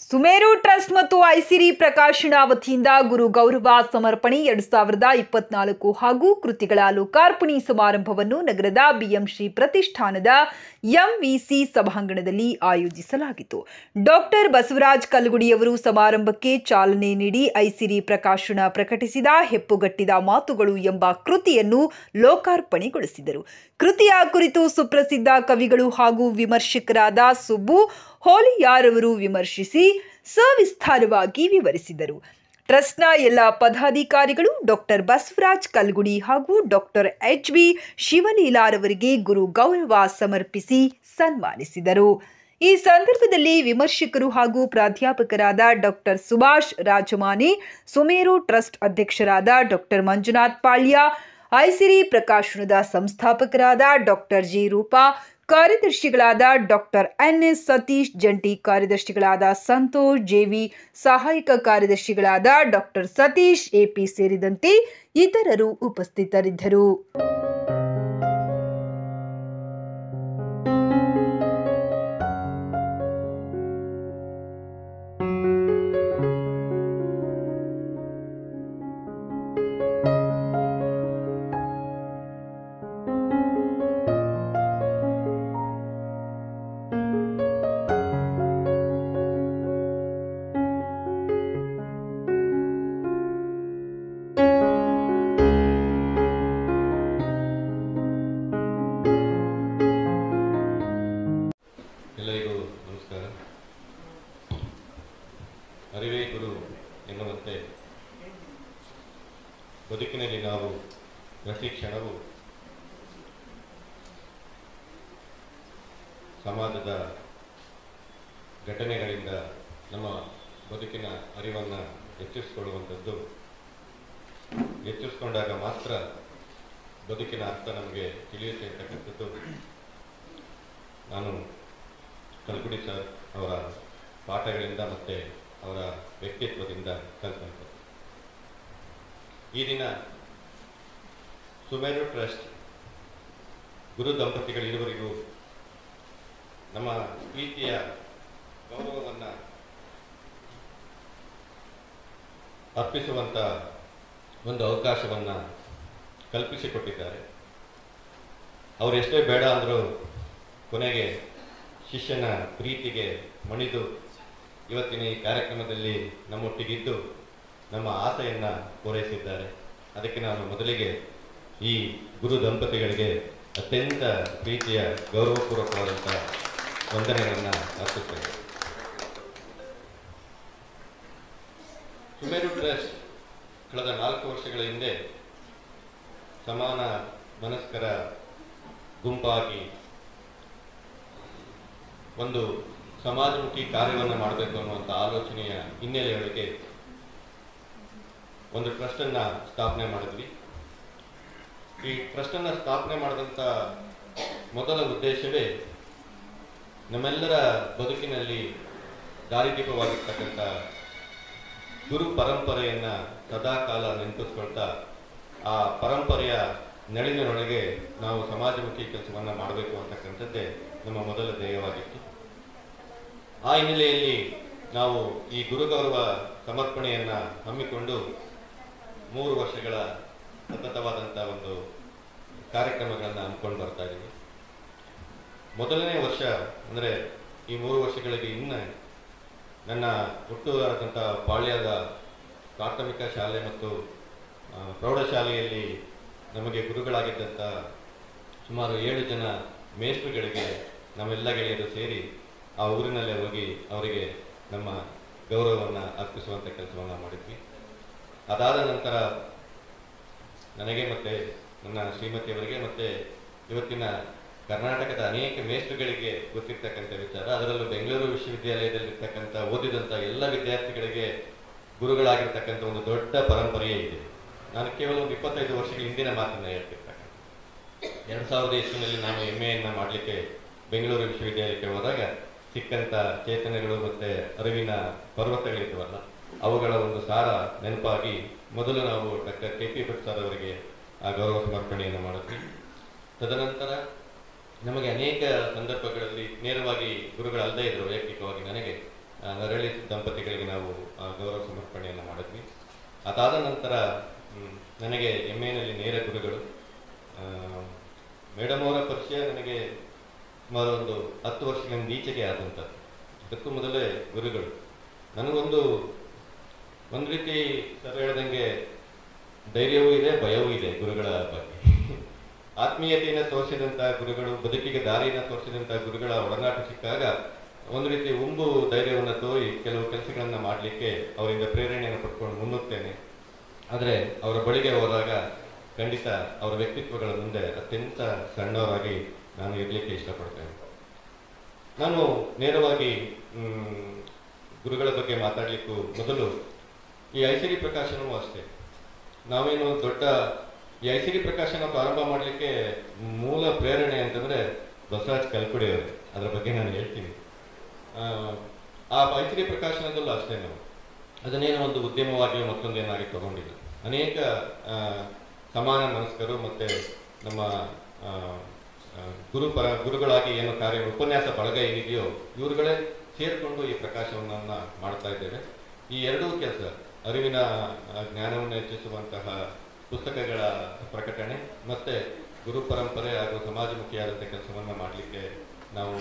ಸುಮೇರು trust ಮತ್ತು ಐಸಿರಿ ಪ್ರಕಾಶನ ವತಿಯಿಂದ ಗುರು ಗೌರವ ಸಮರ್ಪಣೆ 2024 ಹಾಗೂ ಕೃತಿಗಳ ಲೋಕಾರ್ಪಣೆ ಸಮಾರಂಭವನ್ನು ನಗರದ ಬಿಎಂಶ್ರೀ ಪ್ರತಿಷ್ಠಾನದ ಎಂವಿಸಿ ಸಭಾಂಗಣದಲ್ಲಿ ಆಯೋಜಿಸಲಾಗಿತ್ತು. ಡಾಕ್ಟರ್ ಬಸವರಾಜ್ ಕಲ್ಗುಡಿಯವರು ಸಮಾರಂಭಕ್ಕೆ ಚಾಲನೆ ನೀಡಿ ಐಸಿರಿ ಪ್ರಕಾಶನ ಪ್ರಕಟಿಸಿದ ಹೆಪ್ಪುಗಟ್ಟಿದ ಮಾತುಗಳು ಎಂಬ ಕೃತಿಯನ್ನು ಲೋಕಾರ್ಪಣೆಗೊಳಿಸಿದರು. ಕೃತಿಯ ಕುರಿತು ಸುಪ್ರಸಿದ್ಧ ಕವಿಗಳು ಹಾಗೂ ವಿಮರ್ಶಕರಾದ ಸುಬ್ಬು ಹೋಲಿಯಾರವರು ವಿಮರ್ಶಿಸಿ ಸವಿಸ್ತಾರವಾಗಿ ವಿವರಿಸಿದರು. ಟ್ರಸ್ಟ್ನ ಎಲ್ಲ ಪದಾಧಿಕಾರಿಗಳು ಡಾಕ್ಟರ್ ಬಸವರಾಜ್ ಕಲ್ಗುಡಿ ಹಾಗೂ ಡಾಕ್ಟರ್ ಎಚ್.ಬಿ. ಶಿವಲೀಲಾರವರಿಗೆ ಗುರು ಗೌರವ ಸಮರ್ಪಿಸಿ ಸನ್ಮಾನಿಸಿದರು. ಈ ಸಂದರ್ಭದಲ್ಲಿ ವಿಮರ್ಶಕರು ಹಾಗೂ ಪ್ರಾಧ್ಯಾಪಕರಾದ ಡಾಕ್ಟರ್ ಸುಭಾಷ್ ರಾಜಮಾನೆ, ಸುಮೇರು ಟ್ರಸ್ಟ್ ಅಧ್ಯಕ್ಷರಾದ ಡಾಕ್ಟರ್ ಮಂಜುನಾಥ್ ಪಾಳ್ಯ, ಐಸಿರಿ ಪ್ರಕಾಶನದ ಸಂಸ್ಥಾಪಕರಾದ ಡಾಕ್ಟರ್ ಜಿ ರೂಪಾ, ಕಾರ್ಯದರ್ಶಿಗಳಾದ ಡಾಕ್ಟರ್ ಎನ್.ಎಸ್. ಸತೀಶ್, ಜಂಟಿ ಕಾರ್ಯದರ್ಶಿಗಳಾದ ಸಂತೋಷ್ ಜೆವಿ, ಸಹಾಯಕ ಕಾರ್ಯದರ್ಶಿಗಳಾದ ಡಾಕ್ಟರ್ ಸತೀಶ್ ಎಪಿ ಸೇರಿದಂತೆ ಇತರರು ಉಪಸ್ಥಿತರಿದ್ದರು. ಎಲ್ಲರಿಗೂ ನಮಸ್ಕಾರ. ಅರಿವೇ ಗುರು ಎನ್ನುವಂತೆ ಬದುಕಿನಲ್ಲಿ ನಾವು ಪ್ರತಿ ಕ್ಷಣವೂ ಸಮಾಜದ ಘಟನೆಗಳಿಂದ ನಮ್ಮ ಬದುಕಿನ ಅರಿವನ್ನು ಹೆಚ್ಚಿಸಿಕೊಳ್ಳುವಂಥದ್ದು. ಹೆಚ್ಚಿಸಿಕೊಂಡಾಗ ಮಾತ್ರ ಬದುಕಿನ ಅರ್ಥ ನಮಗೆ ತಿಳಿಯುತ್ತೆ ಅಂತಕ್ಕಂಥದ್ದು ನಾನು ಕಲ್ಗುಡಿ ಸರ್ ಅವರ ಪಾಠಗಳಿಂದ ಮತ್ತು ಅವರ ವ್ಯಕ್ತಿತ್ವದಿಂದ ಕಲಿತಂಥದ್ದು. ಈ ದಿನ ಸುಮೇರು ಟ್ರಸ್ಟ್ ಗುರು ದಂಪತಿಗಳು ಇರುವವರೆಗೂ ನಮ್ಮ ಪ್ರೀತಿಯ ಗೌರವವನ್ನು ಅರ್ಪಿಸುವಂಥ ಒಂದು ಅವಕಾಶವನ್ನು ಕಲ್ಪಿಸಿಕೊಟ್ಟಿದ್ದಾರೆ. ಅವರು ಎಷ್ಟೇ ಬೇಡ ಅಂದರೂ ಕೊನೆಗೆ ಶಿಷ್ಯನ ಪ್ರೀತಿಗೆ ಮಣಿದು ಇವತ್ತಿನ ಈ ಕಾರ್ಯಕ್ರಮದಲ್ಲಿ ನಮ್ಮೊಟ್ಟಿಗಿದ್ದು ನಮ್ಮ ಆಸೆಯನ್ನು ಪೂರೈಸಿದ್ದಾರೆ. ಅದಕ್ಕೆ ನಾನು ಮೊದಲಿಗೆ ಈ ಗುರು ದಂಪತಿಗಳಿಗೆ ಅತ್ಯಂತ ಪ್ರೀತಿಯ ಗೌರವಪೂರ್ವಕವಾದಂಥ ವಂದನೆಗಳನ್ನು ಅರ್ಪಿಸ್ತೇನೆ. ಸುಮೇರು ಟ್ರಸ್ಟ್ ಕಳೆದ 4 ವರ್ಷಗಳ ಹಿಂದೆ ಸಮಾನ ಮನಸ್ಕರ ಗುಂಪಾಗಿ ಒಂದು ಸಮಾಜಮುಖಿ ಕಾರ್ಯವನ್ನು ಮಾಡಬೇಕು ಅನ್ನುವಂಥ ಆಲೋಚನೆಯ ಹಿನ್ನೆಲೆಯೊಳಗೆ ಒಂದು ಟ್ರಸ್ಟನ್ನು ಸ್ಥಾಪನೆ ಮಾಡಿದ್ವಿ. ಈ ಟ್ರಸ್ಟನ್ನು ಸ್ಥಾಪನೆ ಮಾಡಿದಂಥ ಮೊದಲ ಉದ್ದೇಶವೇ ನಮ್ಮೆಲ್ಲರ ಬದುಕಿನಲ್ಲಿ ದಾರಿದೀಪವಾಗಿರ್ತಕ್ಕಂಥ ಗುರು ಪರಂಪರೆಯನ್ನು ಸದಾಕಾಲ ನೆನಪಿಸ್ಕೊಳ್ತಾ ಆ ಪರಂಪರೆಯ ನೆರಳಿನೊಳಗೆ ನಾವು ಸಮಾಜಮುಖಿ ಕೆಲಸವನ್ನು ಮಾಡಬೇಕು ಅಂತಕ್ಕಂಥದ್ದೇ ನಮ್ಮ ಮೊದಲ ಧ್ಯೇಯವಾಗಿತ್ತು. ಆ ಹಿನ್ನೆಲೆಯಲ್ಲಿ ನಾವು ಈ ಗುರುಗೌರವ ಸಮರ್ಪಣೆಯನ್ನು ಹಮ್ಮಿಕೊಂಡು 3 ವರ್ಷಗಳ ಸತತವಾದಂಥ ಒಂದು ಕಾರ್ಯಕ್ರಮಗಳನ್ನು ಹಮ್ಮಿಕೊಂಡು ಬರ್ತಾ ಇದ್ದೀವಿ. ಮೊದಲನೇ ವರ್ಷ ಅಂದರೆ ಈ 3 ವರ್ಷಗಳಿಗೆ ಇನ್ನು ನನ್ನ ಹುಟ್ಟೂರಾದಂಥ ಪಾಳ್ಯದ ಪ್ರಾಥಮಿಕ ಶಾಲೆ ಮತ್ತು ಪ್ರೌಢಶಾಲೆಯಲ್ಲಿ ನಮಗೆ ಗುರುಗಳಾಗಿದ್ದಂಥ ಸುಮಾರು 7 ಜನ ಮೇಷ್ಟ್ರುಗಳಿಗೆ ನಮ್ಮೆಲ್ಲ ಗೆಳೆಯರು ಸೇರಿ ಆ ಊರಿನಲ್ಲೇ ಹೋಗಿ ಅವರಿಗೆ ನಮ್ಮ ಗೌರವವನ್ನು ಅರ್ಪಿಸುವಂಥ ಕೆಲಸವನ್ನು ಮಾಡಿದ್ವಿ. ಅದಾದ ನಂತರ ನನಗೆ ಮತ್ತು ನನ್ನ ಶ್ರೀಮತಿಯವರಿಗೆ ಮತ್ತು ಇವತ್ತಿನ ಕರ್ನಾಟಕದ ಅನೇಕ ಮೇಷ್ಟ್ರುಗಳಿಗೆ ಗೊತ್ತಿರ್ತಕ್ಕಂಥ ವಿಚಾರ, ಅದರಲ್ಲೂ ಬೆಂಗಳೂರು ವಿಶ್ವವಿದ್ಯಾಲಯದಲ್ಲಿರ್ತಕ್ಕಂಥ ಓದಿದಂಥ ಎಲ್ಲ ವಿದ್ಯಾರ್ಥಿಗಳಿಗೆ ಗುರುಗಳಾಗಿರ್ತಕ್ಕಂಥ ಒಂದು ದೊಡ್ಡ ಪರಂಪರೆಯೇ ಇದೆ. ನಾನು ಕೇವಲ ಒಂದು 25 ವರ್ಷಗಳ ಹಿಂದಿನ ಮಾತನ್ನು ಹೇಳ್ತಿರ್ತಕ್ಕಂಥ 2000 ಇಸ್ವಿನಲ್ಲಿ ನಾನು MA ಮಾಡಲಿಕ್ಕೆ ಬೆಂಗಳೂರು ವಿಶ್ವವಿದ್ಯಾಲಯಕ್ಕೆ ಹೋದಾಗ ಸಿಕ್ಕಂಥ ಚೇತನಗಳು ಮತ್ತು ಅರಿವಿನ ಪರ್ವತಗಳಿದ್ದವಲ್ಲ, ಅವುಗಳ ಒಂದು ಸಾರ ನೆನಪಾಗಿ ಮೊದಲು ನಾವು ಡಾಕ್ಟರ್ ಕೆ.ಪಿ. ಭಟ್ ಸರ್ ಅವರಿಗೆ ಆ ಗೌರವ ಸಮರ್ಪಣೆಯನ್ನು ಮಾಡಿದ್ವಿ. ತದನಂತರ ನಮಗೆ ಅನೇಕ ಸಂದರ್ಭಗಳಲ್ಲಿ ನೇರವಾಗಿ ಗುರುಗಳಲ್ಲದೇ ಇದ್ದರು, ವೈಯಕ್ತಿಕವಾಗಿ ನನಗೆ ನರಳಿ ದಂಪತಿಗಳಿಗೆ ನಾವು ಗೌರವ ಸಮರ್ಪಣೆಯನ್ನು ಮಾಡಿದ್ವಿ. ಅದಾದ ನಂತರ ನನಗೆ MA ನೇರ ಗುರುಗಳು ಮೇಡಮ್ ಅವರ ಪರಿಚಯ ನನಗೆ ಸುಮಾರು ಒಂದು 10 ವರ್ಷಗಳಿಂದ ಈಚೆಗೆ ಆದಂಥದ್ದು. ಅದಕ್ಕೂ ಮೊದಲೇ ಗುರುಗಳು ನನಗೊಂದು ರೀತಿ ಸರ್ ಹೇಳ್ದಂಗೆ ಧೈರ್ಯವೂ ಇದೆ, ಭಯವೂ ಇದೆ ಗುರುಗಳ ಬಗ್ಗೆ. ಆತ್ಮೀಯತೆಯನ್ನು ತೋರಿಸಿದಂಥ ಗುರುಗಳು, ಬದುಕಿಗೆ ದಾರಿಯನ್ನು ತೋರಿಸಿದಂಥ ಗುರುಗಳ ಒಡನಾಟ ಸಿಕ್ಕಾಗ ಒಂದು ರೀತಿ ಧೈರ್ಯವನ್ನು ತೋರಿ ಕೆಲವು ಕೆಲಸಗಳನ್ನು ಮಾಡಲಿಕ್ಕೆ ಅವರಿಂದ ಪ್ರೇರಣೆಯನ್ನು ಪಡ್ಕೊಂಡು ಮುನ್ನುಗ್ತೇನೆ. ಆದರೆ ಅವರ ಬಳಿಗೆ ಹೋದಾಗ ಖಂಡಿತ ಅವರ ವ್ಯಕ್ತಿತ್ವಗಳ ಮುಂದೆ ಅತ್ಯಂತ ಸಣ್ಣವರಾಗಿ ನಾನು ಇರಲಿಕ್ಕೆ ಇಷ್ಟಪಡ್ತೇನೆ. ನಾನು ನೇರವಾಗಿ ಗುರುಗಳ ಬಗ್ಗೆ ಮಾತಾಡಲಿಕ್ಕೂ ಮೊದಲು ಈ ಐಸಿರಿ ಪ್ರಕಾಶನವೂ ಅಷ್ಟೇ. ನಾವೇನು ದೊಡ್ಡ ಈ ಐಸಿರಿ ಪ್ರಕಾಶನ ಪ್ರಾರಂಭ ಮಾಡಲಿಕ್ಕೆ ಮೂಲ ಪ್ರೇರಣೆ ಅಂತಂದರೆ ಬಸವರಾಜ್ ಕಲ್ಕುಡಿಯವರು. ಅದರ ಬಗ್ಗೆ ನಾನು ಹೇಳ್ತೀನಿ. ಆ ಐಸಿರಿ ಪ್ರಕಾಶನದಲ್ಲೂ ಅಷ್ಟೇ ನಾವು ಅದನ್ನೇನೋ ಒಂದು ಉದ್ಯಮವಾಗಿ ಮತ್ತೊಂದೇನಾಗಿ ತಗೊಂಡಿಲ್ಲ. ಅನೇಕ ಸಮಾನ ಮನಸ್ಕರು ಮತ್ತು ನಮ್ಮ ಗುರುಗಳಾಗಿ ಏನು ಕಾರ್ಯ ಉಪನ್ಯಾಸ ಬಳಗ ಏನಿದೆಯೋ ಇವರುಗಳೇ ಸೇರಿಕೊಂಡು ಈ ಪ್ರಕಾಶನವನ್ನು ಮಾಡ್ತಾ ಇದ್ದೇವೆ. ಈ ಎರಡೂ ಕೆಲಸ, ಅರಿವಿನ ಜ್ಞಾನವನ್ನು ಹೆಚ್ಚಿಸುವಂತಹ ಪುಸ್ತಕಗಳ ಪ್ರಕಟಣೆ ಮತ್ತು ಗುರು ಪರಂಪರೆ ಹಾಗೂ ಸಮಾಜಮುಖಿಯಾದಂಥ ಕೆಲಸವನ್ನು ಮಾಡಲಿಕ್ಕೆ ನಾವು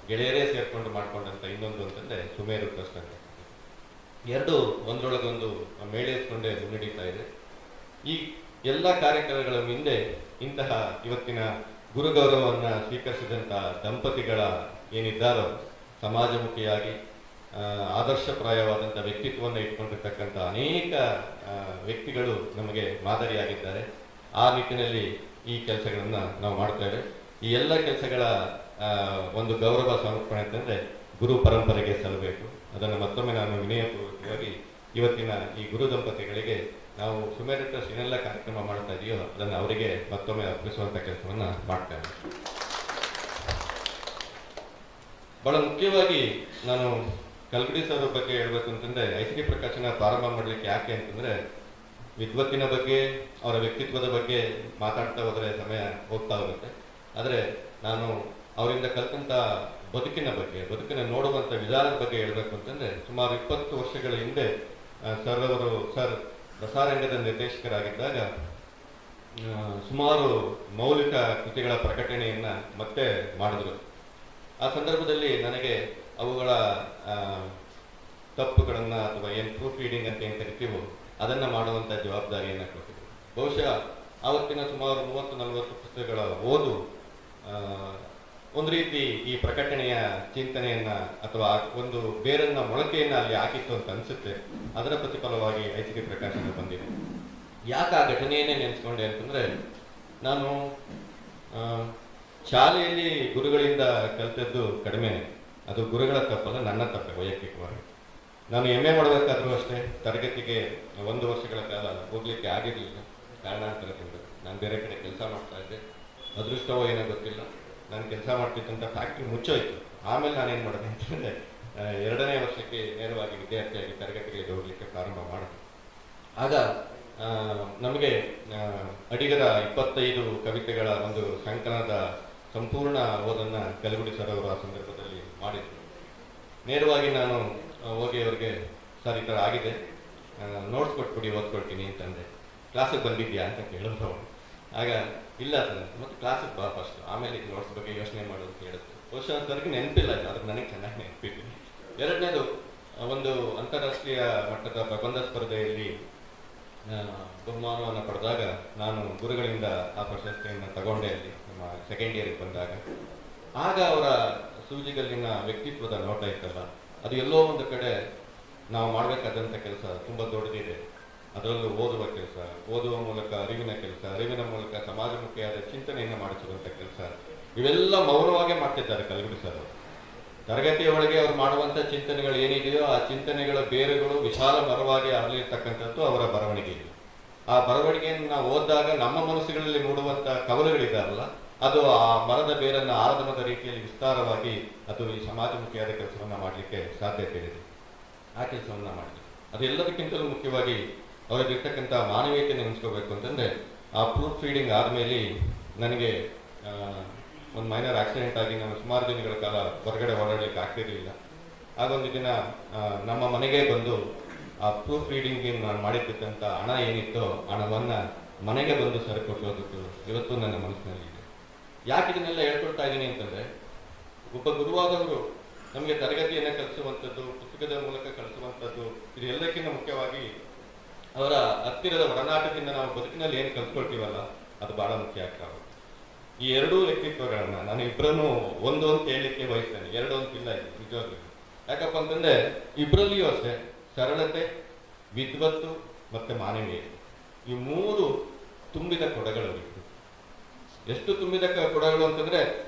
ಗೆಳೆಯರೇ ಸೇರಿಕೊಂಡು ಮಾಡಿಕೊಂಡಂಥ ಇನ್ನೊಂದು ಅಂತಂದರೆ ಸುಮೇರು ಟ್ರಸ್ಟ್ ಅಂತ. ಎರಡು ಒಂದರೊಳಗೊಂದು ಮೇಳೈಸ್ಕೊಂಡೇ ಮುನ್ನಡೀತಾ ಇದೆ. ಈ ಎಲ್ಲ ಕಾರ್ಯಕ್ರಮಗಳ ಹಿಂದೆ ಇಂತಹ ಇವತ್ತಿನ ಗುರು ಗೌರವವನ್ನು ಸ್ವೀಕರಿಸಿದಂಥ ದಂಪತಿಗಳ ಏನಿದ್ದಾರೋ ಸಮಾಜಮುಖಿಯಾಗಿ ಆದರ್ಶಪ್ರಾಯವಾದಂಥ ವ್ಯಕ್ತಿತ್ವವನ್ನು ಇಟ್ಕೊಂಡಿರ್ತಕ್ಕಂಥ ಅನೇಕ ವ್ಯಕ್ತಿಗಳು ನಮಗೆ ಮಾದರಿಯಾಗಿದ್ದಾರೆ. ಆ ನಿಟ್ಟಿನಲ್ಲಿ ಈ ಕೆಲಸಗಳನ್ನು ನಾವು ಮಾಡ್ತೇವೆ. ಈ ಎಲ್ಲ ಕೆಲಸಗಳ ಒಂದು ಗೌರವ ಸಮರ್ಪಣೆ ಅಂತಂದರೆ ಗುರು ಪರಂಪರೆಗೆ ಸಲ್ಲಬೇಕು. ಅದನ್ನು ಮತ್ತೊಮ್ಮೆ ನಾನು ವಿನಯಪೂರ್ವಕವಾಗಿ ಇವತ್ತಿನ ಈ ಗುರು ದಂಪತಿಗಳಿಗೆ ನಾವು ಸುಮೇರು ಟ್ರಸ್ಟ್ ಏನೆಲ್ಲ ಕಾರ್ಯಕ್ರಮ ಮಾಡ್ತಾ ಇದೆಯೋ ಅದನ್ನು ಅವರಿಗೆ ಮತ್ತೊಮ್ಮೆ ಅರ್ಪಿಸುವಂಥ ಕೆಲಸವನ್ನು ಮಾಡ್ತೇವೆ. ಬಹಳ ಮುಖ್ಯವಾಗಿ ನಾನು ಕಲ್ಕುಡಿ ಸರ್ ಬಗ್ಗೆ ಹೇಳಬೇಕು ಅಂತಂದರೆ, ಐಸಿರಿ ಪ್ರಕಾಶನ ಪ್ರಾರಂಭ ಮಾಡಲಿಕ್ಕೆ ಯಾಕೆ ಅಂತಂದರೆ ವಿದ್ವತ್ತಿನ ಬಗ್ಗೆ, ಅವರ ವ್ಯಕ್ತಿತ್ವದ ಬಗ್ಗೆ ಮಾತಾಡ್ತಾ ಹೋದರೆ ಸಮಯ ಹೋಗ್ತಾ ಹೋಗುತ್ತೆ. ಆದರೆ ನಾನು ಅವರಿಂದ ಕಲ್ತಂಥ ಬದುಕಿನ ನೋಡುವಂಥ ವಿಧಾನದ ಬಗ್ಗೆ ಹೇಳಬೇಕು ಅಂತಂದರೆ, ಸುಮಾರು 20 ವರ್ಷಗಳ ಹಿಂದೆ ಸರ್ ರಸಾರಂಗದ ನಿರ್ದೇಶಕರಾಗಿದ್ದಾಗ ಸುಮಾರು ಮೌಲಿಕ ಕೃತಿಗಳ ಪ್ರಕಟಣೆಯನ್ನು ಮತ್ತೆ ಮಾಡಿದ್ರು. ಆ ಸಂದರ್ಭದಲ್ಲಿ ನನಗೆ ಅವುಗಳ ತಪ್ಪುಗಳನ್ನು ಅಥವಾ ಏನು ಪ್ರೂಫ್ ರೀಡಿಂಗ್ ಅಂತ ಏನು ಕರಿತೀವೋ ಅದನ್ನು ಮಾಡುವಂಥ ಜವಾಬ್ದಾರಿಯನ್ನು ಕೊಟ್ಟಿದ್ರು. ಬಹುಶಃ ಆವತ್ತಿನ ಸುಮಾರು 30-40 ಪುಸ್ತಕಗಳ ಓದು ಒಂದು ರೀತಿ ಈ ಪ್ರಕಟಣೆಯ ಚಿಂತನೆಯನ್ನ ಅಥವಾ ಒಂದು ಬೇರನ್ನ ಮೊಳಕೆಯನ್ನು ಅಲ್ಲಿ ಹಾಕಿತ್ತು ಅಂತ ಅನಿಸುತ್ತೆ. ಅದರ ಪ್ರತಿಫಲವಾಗಿ ಐಸಿರಿ ಪ್ರಕಾಶನ ಬಂದಿದೆ. ಯಾಕೆ ಆ ಘಟನೆಯನ್ನೇ ನೆನೆಸ್ಕೊಂಡೆ ಅಂತಂದರೆ, ನಾನು ಶಾಲೆಯಲ್ಲಿ ಗುರುಗಳಿಂದ ಕಲಿತದ್ದು ಕಡಿಮೆ. ಅದು ಗುರುಗಳ ತಪ್ಪಲ್ಲ, ನನ್ನ ತಪ್ಪೆ ವೈಯಕ್ತಿಕವಾಗಿ. ನಾನು MA ಮಾಡಬೇಕಾದ್ರೂ ಅಷ್ಟೇ ತರಗತಿಗೆ 1 ವರ್ಷಗಳ ಕಾಲ ಹೋಗ್ಲಿಕ್ಕೆ ಆಗಿರಲಿಲ್ಲ ಕಾರಣಾಂತರದಿಂದ. ನಾನು ಬೇರೆ ಕಡೆ ಕೆಲಸ ಮಾಡ್ತಾ ಇದ್ದೆ. ಅದೃಷ್ಟವೋ ಏನೋ ಗೊತ್ತಿಲ್ಲ, ನಾನು ಕೆಲಸ ಮಾಡ್ತಿದ್ದಂಥ ಫ್ಯಾಕ್ಟ್ರಿ ಮುಚ್ಚೋಯ್ತು. ಆಮೇಲೆ ನಾನೇನು ಮಾಡಿದೆ ಅಂತಂದರೆ 2ನೇ ವರ್ಷಕ್ಕೆ ನೇರವಾಗಿ ವಿದ್ಯಾರ್ಥಿಯಾಗಿ ತರಗತಿಗಳಿಗೆ ಹೋಗಲಿಕ್ಕೆ ಪ್ರಾರಂಭ ಮಾಡಿದೆ. ಆಗ ನಮಗೆ ಅಡಿಗರ 25 ಕವಿತೆಗಳ ಒಂದು ಸಂಕಲನದ ಸಂಪೂರ್ಣ ಓದನ್ನು ಕಲ್ಗುಡಿ ಸರ್ ಅವರು ಆ ಸಂದರ್ಭದಲ್ಲಿ ಮಾಡಿದ್ರು. ನೇರವಾಗಿ ನಾನು ಹೋಗಿ ಅವ್ರಿಗೆ ಸರ್ ಈ ಥರ ಆಗಿದೆ, ನೋಟ್ಸ್ ಕೊಟ್ಬಿಡಿ ಓದ್ಕೊಳ್ತೀನಿ ಅಂತಂದೆ. ಕ್ಲಾಸಿಗೆ ಬಂದಿದ್ಯಾ ಅಂತ ಕೇಳಿದ್ರು. ಆಗ ಇಲ್ಲ ಸರ್, ಮತ್ತು ಕ್ಲಾಸಿಗೆ ಬಾ ಫಸ್ಟ್, ಆಮೇಲೆ ಇದು ನೋಟ್ಸ್ ಬಗ್ಗೆ ಯೋಚನೆ ಮಾಡು ಅಂತ ಹೇಳಿದ್ರು. ಬಹುಶಃ ಸರ್ಗೆ ನೆನಪಿಲ್ಲ ಇಲ್ಲ, ಅದ್ರ ನನಗೆ ಚೆನ್ನಾಗಿ ನೆನಪಿದ್ದೀನಿ. ಎರಡನೇದು, ಒಂದು ಅಂತಾರಾಷ್ಟ್ರೀಯ ಮಟ್ಟದ ಪ್ರಬಂಧ ಸ್ಪರ್ಧೆಯಲ್ಲಿ ಬಹುಮಾನವನ್ನು ಪಡೆದಾಗ ನಾನು ಗುರುಗಳಿಂದ ಆ ಪ್ರಶಸ್ತಿಯನ್ನು ತಗೊಂಡೆ ಅಲ್ಲಿ ನಮ್ಮ ಸೆಕೆಂಡ್ ಇಯರ್ಗೆ ಬಂದಾಗ. ಆಗ ಅವರ ಸೂಜಿಗಲ್ಲಿನ ವ್ಯಕ್ತಿತ್ವದ ನೋಟ ಇತ್ತಲ್ಲ, ಅದು ಎಲ್ಲೋ ಒಂದು ಕಡೆ ನಾವು ಮಾಡಬೇಕಾದಂಥ ಕೆಲಸ ತುಂಬ ದೊಡ್ಡದಿದೆ. ಅದರಲ್ಲೂ ಓದುವ ಕೆಲಸ, ಓದುವ ಮೂಲಕ ಅರಿವಿನ ಕೆಲಸ, ಅರಿವಿನ ಮೂಲಕ ಸಮಾಜಮುಖಿಯಾದ ಚಿಂತನೆಯನ್ನು ಮಾಡಿಸುವಂಥ ಕೆಲಸ, ಇವೆಲ್ಲ ಮೌನವಾಗೇ ಮಾಡ್ತಿದ್ದಾರೆ ಕಲ್ಗುಡಿ ಸರ್ ಅವರು. ತರಗತಿಯ ಒಳಗೆ ಅವ್ರು ಮಾಡುವಂಥ ಚಿಂತನೆಗಳು ಏನಿದೆಯೋ ಆ ಚಿಂತನೆಗಳ ಬೇರುಗಳು ವಿಶಾಲ ಮರವಾಗಿ ಹರಳಿರ್ತಕ್ಕಂಥದ್ದು ಅವರ ಬರವಣಿಗೆ. ಆ ಬರವಣಿಗೆಯನ್ನು ನಾವು ಓದಿದಾಗ ನಮ್ಮ ಮನಸ್ಸುಗಳಲ್ಲಿ ಮೂಡುವಂಥ ಕವಲುಗಳಿದಾರಲ್ಲ, ಅದು ಆ ಮರದ ಬೇರನ್ನು ಆರದಮದ ರೀತಿಯಲ್ಲಿ ವಿಸ್ತಾರವಾಗಿ ಅದು ಈ ಸಮಾಜಮುಖಿಯಾದ ಕೆಲಸವನ್ನು ಮಾಡಲಿಕ್ಕೆ ಸಾಧ್ಯತೆ ಇದೆ. ಆ ಕೆಲಸವನ್ನು ಮಾಡಲಿಕ್ಕೆ ಅದು ಎಲ್ಲದಕ್ಕಿಂತಲೂ ಮುಖ್ಯವಾಗಿ ಅವರಿಗಿರ್ತಕ್ಕಂಥ ಮಾನವೀಯತೆ ನೆನೆಸ್ಕೋಬೇಕು ಅಂತಂದರೆ, ಆ ಪ್ರೂಫ್ ರೀಡಿಂಗ್ ಆದಮೇಲೆ ನನಗೆ ಒಂದು ಮೈನರ್ ಆಕ್ಸಿಡೆಂಟ್ ಆಗಿ ನಾನು ಸುಮಾರು ದಿನಗಳ ಕಾಲ ಹೊರಗಡೆ ಓಡಾಡಲಿಕ್ಕೆ ಆಗ್ತಿರಲಿಲ್ಲ. ಹಾಗೊಂದು ದಿನ ನಮ್ಮ ಮನೆಗೆ ಬಂದು ಆ ಪ್ರೂಫ್ ರೀಡಿಂಗ್ಗೆ ನಾನು ಮಾಡಿದ್ದಂಥ ಹಣ ಏನಿತ್ತೋ ಹಣವನ್ನು ಮನೆಗೆ ಬಂದು ಸರಿಕೊಟ್ಟು ಹೋಗಿತ್ತು ಇವತ್ತು ನನ್ನ ಮನಸ್ಸಿನಲ್ಲಿದೆ. ಯಾಕೆ ಇದನ್ನೆಲ್ಲ ಹೇಳ್ಕೊಳ್ತಾ ಇದ್ದೀನಿ ಅಂತಂದರೆ, ಒಬ್ಬ ಗುರುವಾದವರು ನಮಗೆ ತರಗತಿಯನ್ನು ಕಲಿಸುವಂಥದ್ದು, ಪುಸ್ತಕದ ಮೂಲಕ ಕಲಿಸುವಂಥದ್ದು, ಇದು ಎಲ್ಲಕ್ಕಿಂತ ಮುಖ್ಯವಾಗಿ ಅವರ ಹತ್ತಿರದ ಒಡನಾಟದಿಂದ ನಾವು ಬದುಕಿನಲ್ಲಿ ಏನು ಕಲ್ತ್ಕೊಳ್ತೀವಲ್ಲ ಅದು ಬಹಳ ಮುಖ್ಯ ಆಗ್ತಾವೆ. ಈ ಎರಡೂ ವ್ಯಕ್ತಿತ್ವಗಳನ್ನ ನಾನು ಇಬ್ಬರನ್ನು ಒಂದು ಅಂತ ಹೇಳಲಿಕ್ಕೆ ಬಯಸ್ತೇನೆ, ಎರಡು ಅಂತಿಲ್ಲ ಇದು ನಿಜವಾಗ್ಲೂ. ಯಾಕಪ್ಪ ಅಂತಂದ್ರೆ ಇಬ್ಬರಲ್ಲಿಯೂ ಅಷ್ಟೇ ಸರಳತೆ, ವಿದ್ವತ್ತು ಮತ್ತೆ ಮಾನವೀಯತೆ, ಈ ಮೂರು ತುಂಬಿದ ಕೊಡಗಳು. ಎಷ್ಟು ತುಂಬಿದ ಕೊಡಗಳು ಅಂತಂದ್ರೆ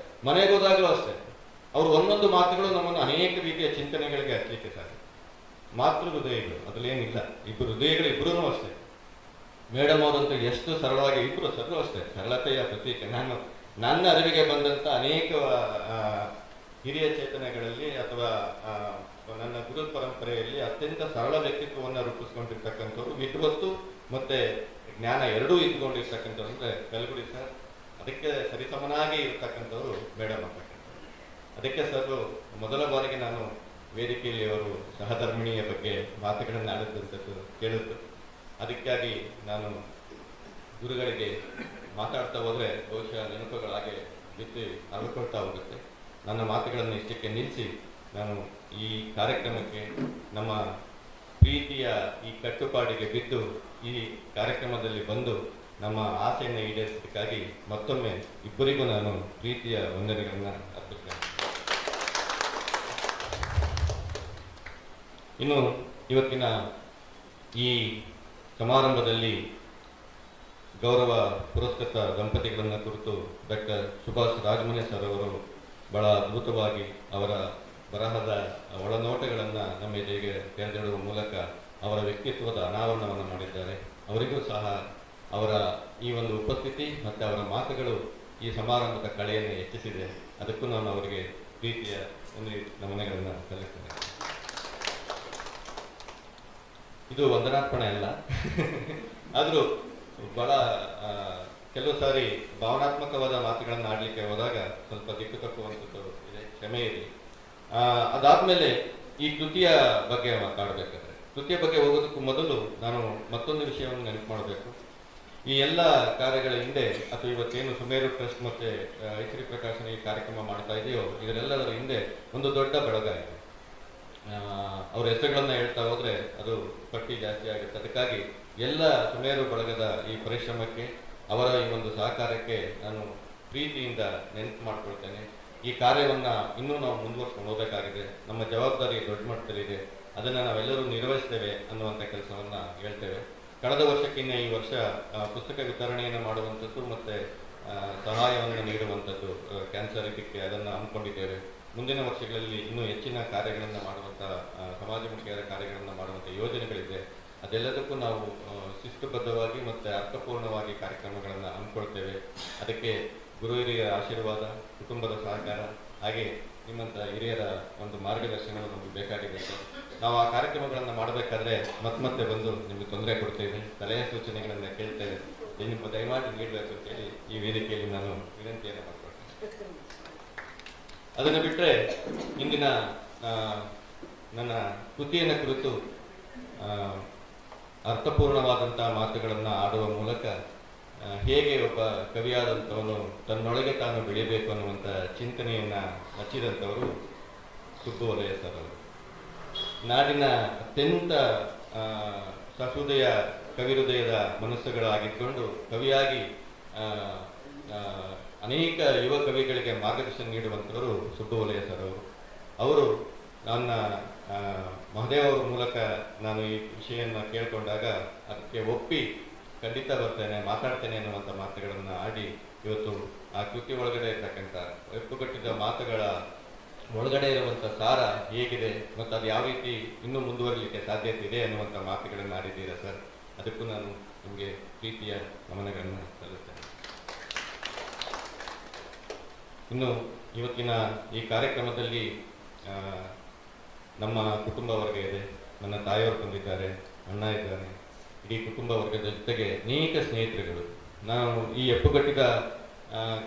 ಮನೆಗೆ ಹೋದಾಗಲೂ ಅಷ್ಟೇ ಅವರು ಒಂದೊಂದು ಮಾತುಗಳು ನಮ್ಮನ್ನು ಅನೇಕ ರೀತಿಯ ಚಿಂತನೆಗಳಿಗೆ ಹಚ್ಚಲಿಕ್ಕೆ ಸಾಧ್ಯ. ಮಾತೃ ಹೃದಯಗಳು ಅದರಲ್ಲೇನಿಲ್ಲ, ಇಬ್ಬರು ಹೃದಯಗಳು ಇಬ್ಬರೂ ಅಷ್ಟೇ. ಮೇಡಮ್ ಅವರಂತೂ ಎಷ್ಟು ಸರಳವಾಗಿ, ಇಬ್ಬರು ಸರಳು ಅಷ್ಟೇ ಸರಳತೆಯ ಪ್ರತೀಕ. ನನ್ನ ಅರಿವಿಗೆ ಬಂದಂಥ ಅನೇಕ ಹಿರಿಯ ಚೇತನಗಳಲ್ಲಿ ಅಥವಾ ನನ್ನ ಗುರು ಪರಂಪರೆಯಲ್ಲಿ ಅತ್ಯಂತ ಸರಳ ವ್ಯಕ್ತಿತ್ವವನ್ನು ರೂಪಿಸ್ಕೊಂಡಿರ್ತಕ್ಕಂಥವ್ರು, ವಿದ್ವತ್ತು ಮತ್ತೆ ಜ್ಞಾನ ಎರಡೂ ಇಟ್ಕೊಂಡಿರ್ತಕ್ಕಂಥವ್ರು ಅಂದರೆ ಕಲ್ಗುಡಿ ಸರ್. ಅದಕ್ಕೆ ಸರಿಸಮನಾಗಿ ಇರ್ತಕ್ಕಂಥವ್ರು ಮೇಡಮ್ ಅಂತಕ್ಕಂಥ. ಅದಕ್ಕೆ ಸರ್ ಮೊದಲ ಬಾರಿಗೆ ನಾನು ವೇದಿಕೆಯಲ್ಲಿ ಅವರು ಸಹಧರ್ಮಿಣಿಯ ಬಗ್ಗೆ ಮಾತುಗಳನ್ನು ಆಡಿದಂಥದ್ದು ಕೇಳಿದ್ದು. ಅದಕ್ಕಾಗಿ ನಾನು ಗುರುಗಳಿಗೆ ಮಾತಾಡ್ತಾ ಹೋದರೆ ಬಹುಶಃ ನೆನಪುಗಳಾಗೆ ಬಿದ್ದು ಅಳ್ಕೊಳ್ತಾ ಹೋಗುತ್ತೆ. ನನ್ನ ಮಾತುಗಳನ್ನು ಇಷ್ಟಕ್ಕೆ ನಿಲ್ಲಿಸಿ ನಾನು ಈ ಕಾರ್ಯಕ್ರಮಕ್ಕೆ, ನಮ್ಮ ಪ್ರೀತಿಯ ಈ ಕಟ್ಟುಪಾಡಿಗೆ ಬಿದ್ದು ಈ ಕಾರ್ಯಕ್ರಮದಲ್ಲಿ ಬಂದು ನಮ್ಮ ಆಸೆಯನ್ನು ಈಡೇರಿಸೋದಕ್ಕಾಗಿ ಮತ್ತೊಮ್ಮೆ ಇಬ್ಬರಿಗೂ ನಾನು ಪ್ರೀತಿಯ ವಂದನೆಗಳನ್ನು ಅರ್ಪಿಸ್ತೇನೆ. ಇನ್ನು ಇವತ್ತಿನ ಈ ಸಮಾರಂಭದಲ್ಲಿ ಗೌರವ ಪುರಸ್ಕೃತ ದಂಪತಿಗಳನ್ನು ಕುರಿತು ಡಾಕ್ಟರ್ ಸುಭಾಷ್ ರಾಜಮನೆ ಸರ್ ಅವರು ಬಹಳ ಅದ್ಭುತವಾಗಿ ಅವರ ಬರಹದ ಒಳನೋಟಗಳನ್ನು ನಮ್ಮ ಎದೆಗೆ ತೆರೆದಿಡುವ ಮೂಲಕ ಅವರ ವ್ಯಕ್ತಿತ್ವದ ಅನಾವರಣವನ್ನು ಮಾಡಿದ್ದಾರೆ. ಅವರಿಗೂ ಸಹ ಅವರ ಈ ಒಂದು ಉಪಸ್ಥಿತಿ ಮತ್ತು ಅವರ ಮಾತುಗಳು ಈ ಸಮಾರಂಭದ ಕಳೆಯನ್ನು ಹೆಚ್ಚಿಸಿದೆ. ಅದಕ್ಕೂ ನಾನು ಅವರಿಗೆ ಪ್ರೀತಿಯ ಒಂದು ನಮನಗಳನ್ನು ಸಲ್ಲಿಸ್ತೇನೆ. ಇದು ವಂದನಾರ್ಪಣೆ ಅಲ್ಲ, ಆದರೂ ಬಹಳ ಕೆಲವು ಸಾರಿ ಭಾವನಾತ್ಮಕವಾದ ಮಾತುಗಳನ್ನು ಆಡಲಿಕ್ಕೆ ಹೋದಾಗ ಸ್ವಲ್ಪ ದಿಕ್ಕು ತಪ್ಪುವಂಥದ್ದು ಇದೆ, ಕ್ಷಮೆ ಇರಲಿ. ಅದಾದಮೇಲೆ ಈ ಕೃತಿಯ ಬಗ್ಗೆ ಮಾತಾಡಬೇಕಾದ್ರೆ, ಕೃತಿಯ ಬಗ್ಗೆ ಹೋಗೋದಕ್ಕೂ ಮೊದಲು ನಾನು ಮತ್ತೊಂದು ವಿಷಯವನ್ನು ನೆನಪು ಮಾಡಬೇಕು. ಈ ಎಲ್ಲ ಕಾರ್ಯಗಳ ಹಿಂದೆ ಅಥವಾ ಇವತ್ತೇನು ಸುಮೇರು ಟ್ರಸ್ಟ್ ಮತ್ತು ಐಶ್ವರ್ಯ ಪ್ರಕಾಶನ ಈ ಕಾರ್ಯಕ್ರಮ ಮಾಡ್ತಾ ಇದೆಯೋ ಇದರೆಲ್ಲದರ ಹಿಂದೆ ಒಂದು ದೊಡ್ಡ ಬಳಗ ಇದೆ. ಅವ್ರ ಹೆಸರುಗಳನ್ನ ಹೇಳ್ತಾ ಹೋದ್ರೆ ಅದು ಪಟ್ಟಿ ಜಾಸ್ತಿ ಆಗುತ್ತೆ. ಅದಕ್ಕಾಗಿ ಎಲ್ಲ ಸುಮೇರು ಬಳಗದ ಈ ಪರಿಶ್ರಮಕ್ಕೆ, ಅವರ ಈ ಒಂದು ಸಹಕಾರಕ್ಕೆ ನಾನು ಪ್ರೀತಿಯಿಂದ ನೆನಪು ಮಾಡ್ಕೊಳ್ತೇನೆ. ಈ ಕಾರ್ಯವನ್ನ ಇನ್ನೂ ನಾವು ಮುಂದುವರ್ಸ್ಕೊಂಡು ಹೋಗಬೇಕಾಗಿದೆ. ನಮ್ಮ ಜವಾಬ್ದಾರಿ ದೊಡ್ಡ ಮಟ್ಟದಲ್ಲಿದೆ, ಅದನ್ನು ನಾವೆಲ್ಲರೂ ನಿರ್ವಹಿಸ್ತೇವೆ ಅನ್ನುವಂಥ ಕೆಲಸವನ್ನ ಹೇಳ್ತೇವೆ. ಕಳೆದ ವರ್ಷಕ್ಕಿಂತ ಈ ವರ್ಷ ಪುಸ್ತಕ ವಿತರಣೆಯನ್ನು ಮಾಡುವಂಥದ್ದು ಮತ್ತು ಸಹಾಯವನ್ನು ನೀಡುವಂಥದ್ದು ಕ್ಯಾನ್ಸರ್ ಇದಕ್ಕೆ ಅದನ್ನು ಹಮ್ಮಿಕೊಂಡಿದ್ದೇವೆ. ಮುಂದಿನ ವರ್ಷಗಳಲ್ಲಿ ಇನ್ನೂ ಹೆಚ್ಚಿನ ಕಾರ್ಯಗಳನ್ನು ಮಾಡುವಂಥ ಸಮಾಜಮುಖಿಯಾದ ಕಾರ್ಯಗಳನ್ನು ಮಾಡುವಂಥ ಯೋಜನೆಗಳಿದೆ. ಅದೆಲ್ಲದಕ್ಕೂ ನಾವು ಶಿಸ್ತುಬದ್ಧವಾಗಿ ಮತ್ತು ಅರ್ಥಪೂರ್ಣವಾಗಿ ಕಾರ್ಯಕ್ರಮಗಳನ್ನು ಹಮ್ಮಿಕೊಳ್ತೇವೆ. ಅದಕ್ಕೆ ಗುರು ಹಿರಿಯರ ಆಶೀರ್ವಾದ, ಕುಟುಂಬದ ಸಹಕಾರ, ಹಾಗೆ ನಿಮ್ಮಂಥ ಹಿರಿಯರ ಒಂದು ಮಾರ್ಗದರ್ಶನವು ನಮಗೆ ಬೇಕಾಗಿದೆ. ನಾವು ಆ ಕಾರ್ಯಕ್ರಮಗಳನ್ನು ಮಾಡಬೇಕಾದ್ರೆ ಮತ್ತೆ ಬಂದು ನಿಮಗೆ ತೊಂದರೆ ಕೊಡ್ತೇವೆ, ಸಲಹೆ ಸೂಚನೆಗಳನ್ನು ಕೇಳ್ತೇವೆ. ನಿಮ್ಮ ದಯಮಾಡಿ ನೀಡಬೇಕು ಅಂತೇಳಿ ಈ ವೇದಿಕೆಯಲ್ಲಿ ನಾನು ವಿನಂತಿಯನ್ನು ಮಾಡ್ಕೊಳ್ತೇನೆ. ಅದನ್ನು ಬಿಟ್ಟರೆ ಇಂದಿನ ನನ್ನ ಕೃತಿಯನ್ನು ಕುರಿತು ಅರ್ಥಪೂರ್ಣವಾದಂಥ ಮಾತುಗಳನ್ನು ಆಡುವ ಮೂಲಕ ಹೇಗೆ ಒಬ್ಬ ಕವಿಯಾದಂಥವನು ತನ್ನೊಳಗೆ ತಾನು ಬೆಳೆಯಬೇಕು ಅನ್ನುವಂಥ ಚಿಂತನೆಯನ್ನು ಹಚ್ಚಿದಂಥವರು ಸುಬ್ಬುವಲಯ ಸರ್ ಅವರು. ನಾಡಿನ ಅತ್ಯಂತ ಸಹೃದಯ ಕವಿಹೃದಯದ ಮನಸ್ಸುಗಳಾಗಿದ್ಕೊಂಡು ಕವಿಯಾಗಿ ಅನೇಕ ಯುವ ಕವಿಗಳಿಗೆ ಮಾರ್ಗದರ್ಶನ ನೀಡುವಂಥವರು ಸುಬ್ಬುವಲಯ ಸರ್ ಅವರು. ಅವರು ನನ್ನ ಮಹದೇವ್ ಅವರ ಮೂಲಕ ನಾನು ಈ ವಿಷಯವನ್ನು ಕೇಳಿಕೊಂಡಾಗ ಅದಕ್ಕೆ ಒಪ್ಪಿ ಖಂಡಿತ ಬರ್ತೇನೆ, ಮಾತಾಡ್ತೇನೆ ಅನ್ನುವಂಥ ಮಾತುಗಳನ್ನು ಆಡಿ ಇವತ್ತು ಆ ಕೃತಿ ಒಳಗಡೆ ಇರ್ತಕ್ಕಂಥ ಒಪ್ಪುಗಟ್ಟಿದ ಮಾತುಗಳ ಒಳಗಡೆ ಇರುವಂಥ ಸಾರ ಹೇಗಿದೆ ಮತ್ತು ಅದು ಯಾವ ರೀತಿ ಇನ್ನೂ ಮುಂದುವರಲಿಕ್ಕೆ ಸಾಧ್ಯತೆ ಇದೆ ಅನ್ನುವಂಥ ಮಾತುಗಳನ್ನು ಆಡಿದ್ದೀರಾ ಸರ್. ಅದಕ್ಕೂ ನಾನು ನಿಮಗೆ ಪ್ರೀತಿಯ ಗಮನಗಳನ್ನು ಸಲ್ಲಿಸ್ತೇನೆ. ಇನ್ನು ಇವತ್ತಿನ ಈ ಕಾರ್ಯಕ್ರಮದಲ್ಲಿ ನಮ್ಮ ಕುಟುಂಬ ವರ್ಗ ಇದೆ. ನನ್ನ ತಾಯಿಯವರು ಬಂದಿದ್ದಾರೆ, ಅಣ್ಣ ಇದ್ದಾರೆ, ಇಡೀ ಕುಟುಂಬ ವರ್ಗದ ಜೊತೆಗೆ ಅನೇಕ ಸ್ನೇಹಿತರುಗಳು. ನಾವು ಈ ಹೆಪ್ಪುಗಟ್ಟಿದ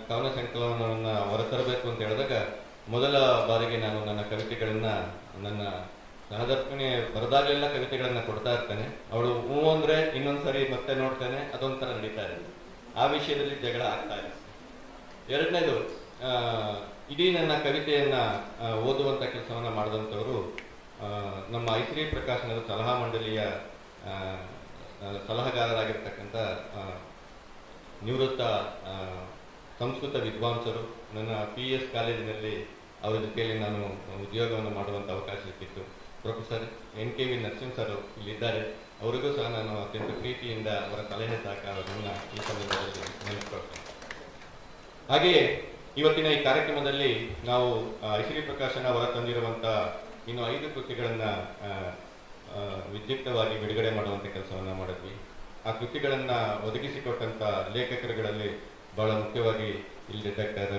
ಕವನ ಸಂಕಲನವನ್ನು ಹೊರತರಬೇಕು ಅಂತ ಹೇಳಿದಾಗ ಮೊದಲ ಬಾರಿಗೆ ನಾನು ನನ್ನ ಕವಿತೆಗಳನ್ನು ನನ್ನ ಸಹದರ್ಶಿನಿ ಬರೆದಾಗಲೆಲ್ಲ ಕವಿತೆಗಳನ್ನು ಕೊಡ್ತಾ ಇರ್ತೇನೆ. ಅವಳು ಹ್ಞೂ ಅಂದರೆ ಇನ್ನೊಂದ್ಸರಿ ಮತ್ತೆ ನೋಡ್ತೇನೆ, ಅದೊಂಥರ ನಡೀತಾ ಇದೆ. ಆ ವಿಷಯದಲ್ಲಿ ಜಗಳ ಆಗ್ತಾ ಇದೆ. ಎರಡನೇದು, ಇಡೀ ನನ್ನ ಕವಿತೆಯನ್ನು ಓದುವಂಥ ಕೆಲಸವನ್ನು ಮಾಡಿದಂಥವರು ನಮ್ಮ ಐಶ್ರೀ ಪ್ರಕಾಶನದ ಸಲಹಾ ಮಂಡಳಿಯ ಸಲಹೆಗಾರರಾಗಿರ್ತಕ್ಕಂಥ ನಿವೃತ್ತ ಸಂಸ್ಕೃತ ವಿದ್ವಾಂಸರು. ನನ್ನ PS ಕಾಲೇಜಿನಲ್ಲಿ ಅವರ ಜೊತೆಯಲ್ಲಿ ನಾನು ಉದ್ಯೋಗವನ್ನು ಮಾಡುವಂಥ ಅವಕಾಶ ಸಿಕ್ಕಿತ್ತು. ಪ್ರೊಫೆಸರ್ NKV ನರಸಿಂಹ ಸರ್ ಇಲ್ಲಿದ್ದಾರೆ. ಅವರಿಗೂ ಸಹ ನಾನು ಅತ್ಯಂತ ಪ್ರೀತಿಯಿಂದ ಅವರ ಸಲಹೆ ಸಹಕಾರವನ್ನು ಈ ಸಂದರ್ಭದಲ್ಲಿ ನೆನಪಿಕೊಳ್ತೇನೆ. ಹಾಗೆಯೇ ಇವತ್ತಿನ ಈ ಕಾರ್ಯಕ್ರಮದಲ್ಲಿ ನಾವು ಐಶ್ರೀ ಪ್ರಕಾಶನ ಹೊರ ತಂದಿರುವಂಥ ಇನ್ನು 5 ಕೃತಿಗಳನ್ನು ವಿದ್ಯುಕ್ತವಾಗಿ ಬಿಡುಗಡೆ ಮಾಡುವಂಥ ಕೆಲಸವನ್ನು ಮಾಡಿದ್ವಿ. ಆ ಕೃತಿಗಳನ್ನು ಒದಗಿಸಿಕೊಟ್ಟಂಥ ಲೇಖಕರುಗಳಲ್ಲಿ ಬಹಳ ಮುಖ್ಯವಾಗಿ ಇಲ್ಲಿ ಡಾಕ್ಟರ್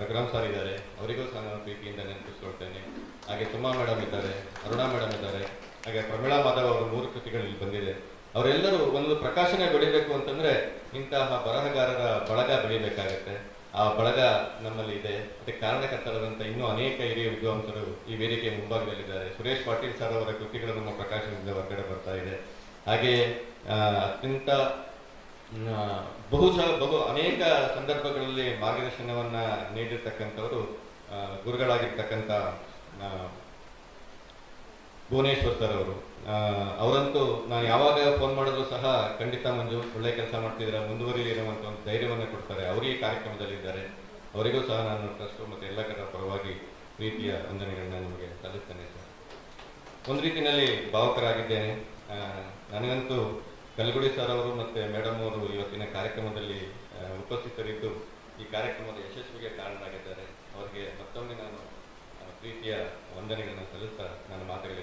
ರಘುರಾಮ್ ಸರ್ ಇದ್ದಾರೆ. ಅವರಿಗೂ ಸಹ ನಾನು ಪ್ರೀತಿಯಿಂದ ನೆನಪಿಸ್ಕೊಳ್ತೇನೆ. ಹಾಗೆ ಸುಮಾ ಮೇಡಮ್ ಇದ್ದಾರೆ, ಅರುಣಾ ಮೇಡಮ್ ಇದ್ದಾರೆ, ಹಾಗೆ ಪ್ರಮೀಳಾ ಮಾಧವ್ ಅವರು 3 ಕೃತಿಗಳು ಇಲ್ಲಿ ಬಂದಿದೆ. ಅವರೆಲ್ಲರೂ ಒಂದು ಪ್ರಕಾಶನ ಬೆಳಿಬೇಕು ಅಂತಂದರೆ ಇಂತಹ ಬರಹಗಾರರ ಬಳಗ ಬೆಳಿಬೇಕಾಗತ್ತೆ. ಆ ಬಳಗ ನಮ್ಮಲ್ಲಿ ಇದೆ. ಅದಕ್ಕೆ ಕಾರಣಕರ್ತರಾದಂಥ ಇನ್ನೂ ಅನೇಕ ಹಿರಿಯ ವಿದ್ವಾಂಸರು ಈ ವೇದಿಕೆಯ ಮುಂಭಾಗದಲ್ಲಿದ್ದಾರೆ. ಸುರೇಶ್ ಪಾಟೀಲ್ ಸರ್ ಅವರ ಕೃತಿಗಳು ನಮ್ಮ ಪ್ರಕಾಶನದಿಂದ ಹೊರಗಡೆ ಬರ್ತಾ ಇದೆ. ಹಾಗೆಯೇ ಅತ್ಯಂತ ಬಹು ಅನೇಕ ಸಂದರ್ಭಗಳಲ್ಲಿ ಮಾರ್ಗದರ್ಶನವನ್ನು ನೀಡಿರ್ತಕ್ಕಂಥವರು ಗುರುಗಳಾಗಿರ್ತಕ್ಕಂಥ ಭುವನೇಶ್ವರ್ ಸರ್ ಅವರು. ಅವರಂತೂ ನಾನು ಯಾವಾಗ ಫೋನ್ ಮಾಡಿದ್ರು ಸಹ ಖಂಡಿತ ಮಂಜು ಒಳ್ಳೆ ಕೆಲಸ ಮಾಡ್ತಿದ್ದೀರಾ, ಮುಂದುವರಿಯುವಂಥ ಒಂದು ಧೈರ್ಯವನ್ನು ಕೊಡ್ತಾರೆ. ಅವರು ಈ ಕಾರ್ಯಕ್ರಮದಲ್ಲಿದ್ದಾರೆ. ಅವರಿಗೂ ಸಹ ನಾನು ಟ್ರಸ್ಟು ಮತ್ತು ಎಲ್ಲ ಕಡೆ ಪರವಾಗಿ ಪ್ರೀತಿಯ ವಂದನೆಗಳನ್ನ ನಿಮಗೆ ಸಲ್ಲಿಸ್ತೇನೆ ಸರ್. ಒಂದು ರೀತಿಯಲ್ಲಿ ಭಾವುಕರಾಗಿದ್ದೇನೆ. ನನಗಂತೂ ಕಲ್ಗುಡಿ ಸರ್ ಅವರು ಮತ್ತು ಮೇಡಮ್ ಅವರು ಇವತ್ತಿನ ಕಾರ್ಯಕ್ರಮದಲ್ಲಿ ಉಪಸ್ಥಿತರಿದ್ದು ಈ ಕಾರ್ಯಕ್ರಮದ ಯಶಸ್ವಿಗೆ ಕಾರಣರಾಗಿದ್ದಾರೆ. ಅವರಿಗೆ ಮತ್ತೊಮ್ಮೆ ನಾನು ಪ್ರೀತಿಯ ವಂದನೆಗಳನ್ನು ಸಲ್ಲಿಸ್ತಾ ನನ್ನ ಮಾತುಗಳನ್ನು